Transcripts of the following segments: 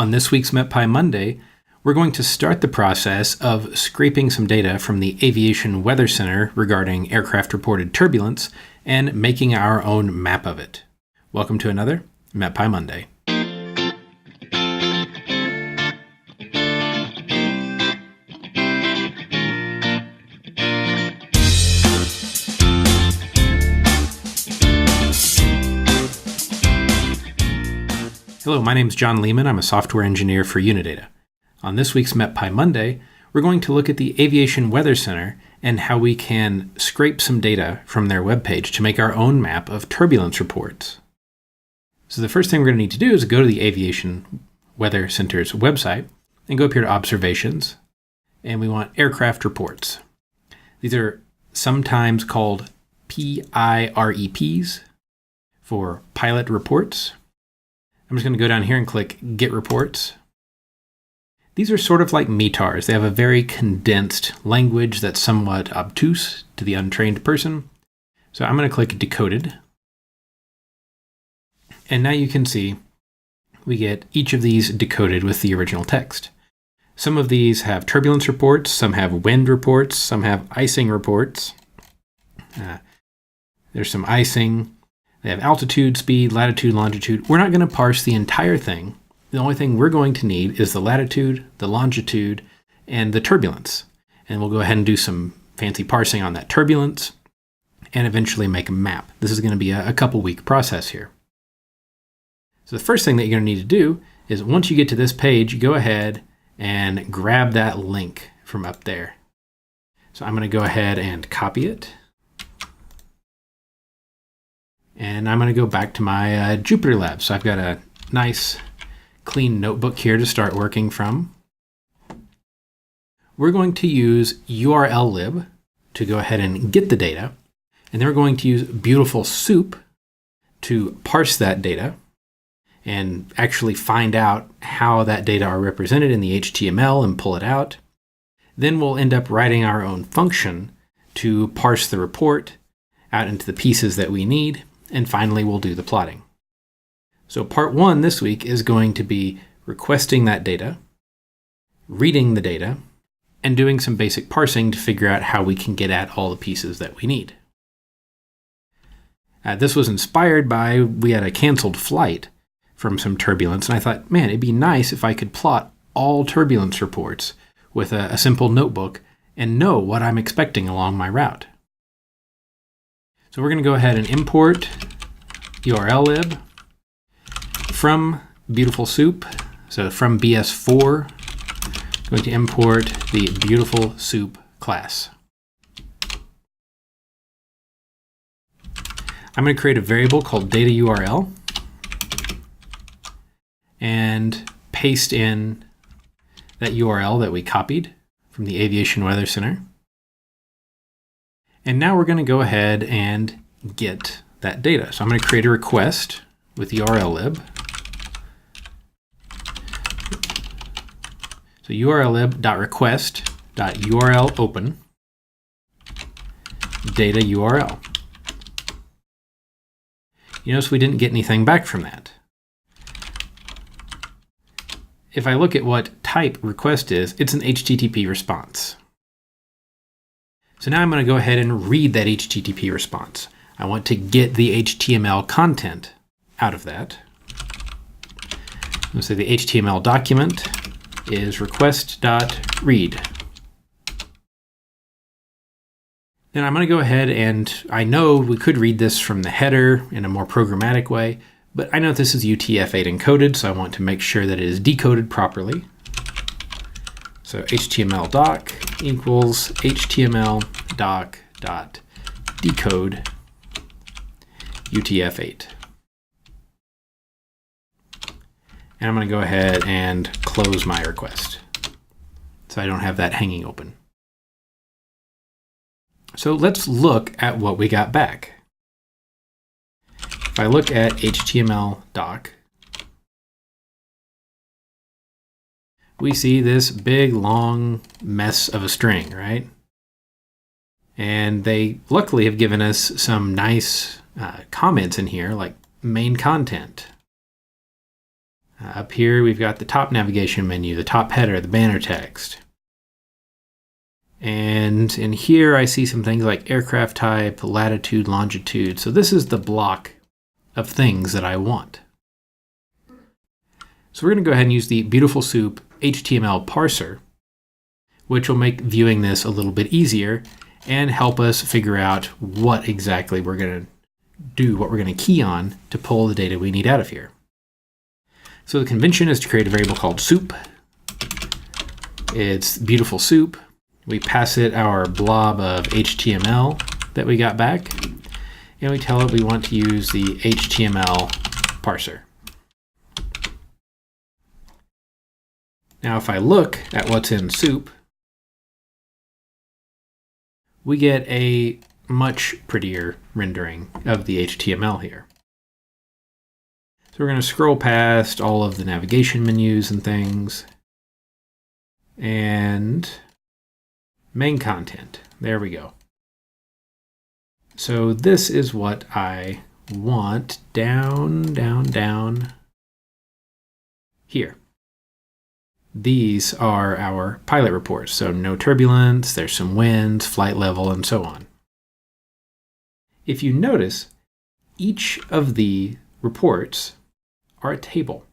On this week's MetPy Monday, we're going to start the process of scraping some data from the Aviation Weather Center regarding aircraft-reported turbulence and making our own map of it. Welcome to another MetPy Monday. Hello, my name is John Lehman. I'm a software engineer for Unidata. On this week's MetPy Monday, we're going to look at the Aviation Weather Center and how we can scrape some data from their webpage to make our own map of turbulence reports. So the first thing we're going to need to do is go to the Aviation Weather Center's website and go up here to Observations, and we want Aircraft Reports. These are sometimes called PIREPs for Pilot Reports. I'm just going to go down here and click Get Reports. These are sort of like METARs. They have a very condensed language that's somewhat obtuse to the untrained person. So I'm going to click Decoded. And now you can see we get each of these decoded with the original text. Some of these have turbulence reports, some have wind reports, some have icing reports. There's some icing. They have altitude, speed, latitude, longitude. We're not going to parse the entire thing. The only thing we're going to need is the latitude, the longitude, and the turbulence. And we'll go ahead and do some fancy parsing on that turbulence and eventually make a map. This is going to be a couple week process here. So the first thing that you're going to need to do is once you get to this page, go ahead and grab that link from up there. So I'm going to go ahead and copy it. And I'm going to go back to my Jupyter Lab. So I've got a nice clean notebook here to start working from. We're going to use urllib to go ahead and get the data. And then we're going to use Beautiful Soup to parse that data and actually find out how that data are represented in the HTML and pull it out. Then we'll end up writing our own function to parse the report out into the pieces that we need. And finally, we'll do the plotting. So part one this week is going to be requesting that data, reading the data, and doing some basic parsing to figure out how we can get at all the pieces that we need. This was inspired by, we had a canceled flight from some turbulence, and I thought, man, it'd be nice if I could plot all turbulence reports with a simple notebook and know what I'm expecting along my route. So we're going to go ahead and import urllib from Beautiful Soup. So from BS4, I'm going to import the Beautiful Soup class. I'm going to create a variable called data URL and paste in that URL that we copied from the Aviation Weather Center. And now we're going to go ahead and get that data. So I'm going to create a request with urllib. So urllib.request.url_open data URL. You notice we didn't get anything back from that. If I look at what type request is, it's an HTTP response. So now I'm going to go ahead and read that HTTP response. I want to get the HTML content out of that. Let's say the HTML document is request.read. Then I'm going to go ahead and I know we could read this from the header in a more programmatic way, but I know this is UTF-8 encoded, so I want to make sure that it is decoded properly. So HTML doc equals HTML doc dot decode UTF-8. And I'm going to go ahead and close my request so I don't have that hanging open. So let's look at what we got back. If I look at HTML doc, we see this big, long mess of a string, right? And they luckily have given us some nice comments in here, like main content. Up here, we've got the top navigation menu, the top header, the banner text. And in here, I see some things like aircraft type, latitude, longitude. So this is the block of things that I want. So we're going to go ahead and use the Beautiful Soup HTML parser, which will make viewing this a little bit easier and help us figure out what exactly we're going to do, what we're going to key on to pull the data we need out of here. So the convention is to create a variable called soup. It's Beautiful Soup. We pass it our blob of HTML that we got back, and we tell it we want to use the HTML parser. Now, if I look at what's in soup, we get a much prettier rendering of the HTML here. So we're going to scroll past all of the navigation menus and things. And main content. There we go. So this is what I want down here. These are our pilot reports. So no turbulence, there's some winds, flight level, and so on. If you notice, each of the reports are a table.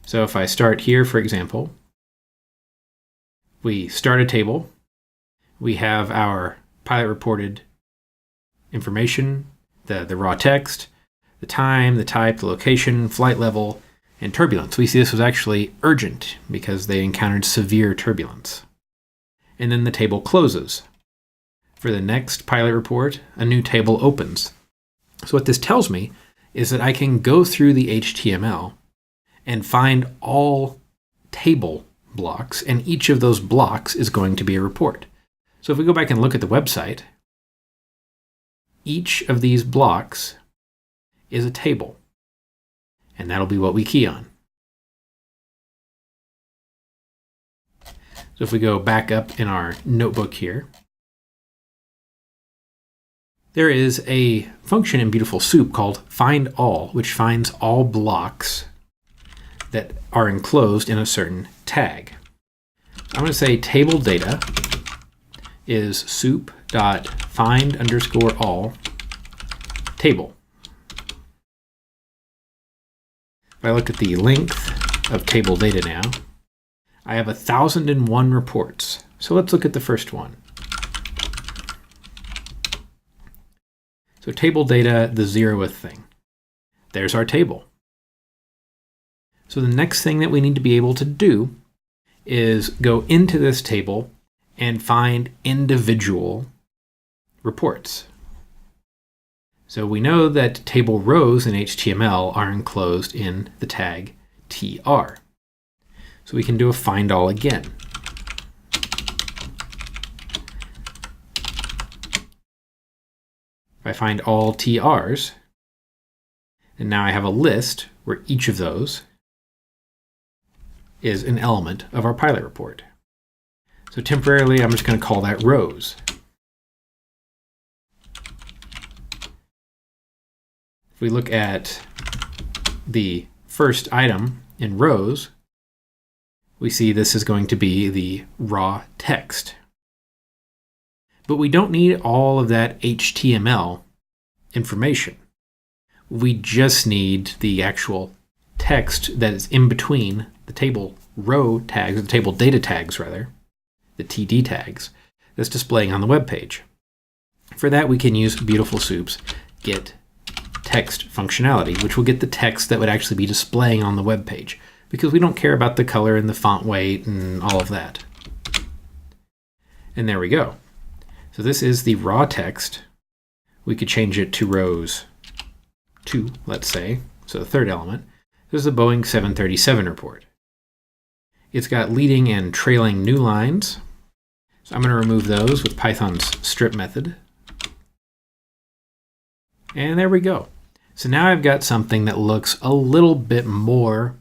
So if I start here, for example, we start a table. We have our pilot reported information, the raw text, the time, the type, the location, flight level, and turbulence. We see this was actually urgent because they encountered severe turbulence. And then the table closes. For the next pilot report, a new table opens. So what this tells me is that I can go through the HTML and find all table blocks, and each of those blocks is going to be a report. So if we go back and look at the website, each of these blocks is a table, and that'll be what we key on. So if we go back up in our notebook here, there is a function in Beautiful Soup called find all, which finds all blocks that are enclosed in a certain tag. I'm going to say table data is soup.find_all table. If I look at the length of table data now, I have 1,001 reports. So let's look at the first one. So table data, the 0th thing. There's our table. So the next thing that we need to be able to do is go into this table and find individual reports. So we know that table rows in HTML are enclosed in the tag tr. So we can do a find all again. If I find all TRs, and now I have a list where each of those is an element of our pilot report. So temporarily, I'm just going to call that rows. If we look at the first item in rows, we see this is going to be the raw text. But we don't need all of that HTML information. We just need the actual text that is in between the table row tags, the table data tags rather, the TD tags, that's displaying on the web page. For that, we can use Beautiful Soup's get text functionality, which will get the text that would actually be displaying on the web page, because we don't care about the color and the font weight and all of that. And there we go. So this is the raw text. We could change it to rows 2, let's say. So the third element. This is the Boeing 737 report. It's got leading and trailing new lines. So I'm going to remove those with Python's strip method. And there we go. So now I've got something that looks a little bit more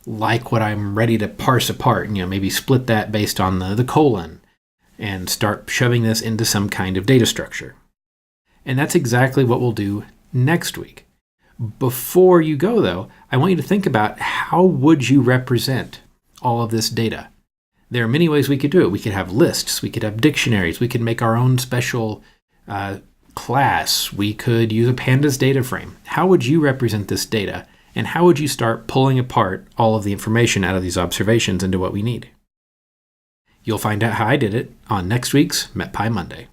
like what I'm ready to parse apart. Maybe split that based on the colon and start shoving this into some kind of data structure. And that's exactly what we'll do next week. Before you go, though, I want you to think about how would you represent all of this data. There are many ways we could do it. We could have lists. We could have dictionaries. We could make our own special class. We could use a pandas data frame. How would you represent this data? And how would you start pulling apart all of the information out of these observations into what we need? You'll find out how I did it on next week's MetPy Monday.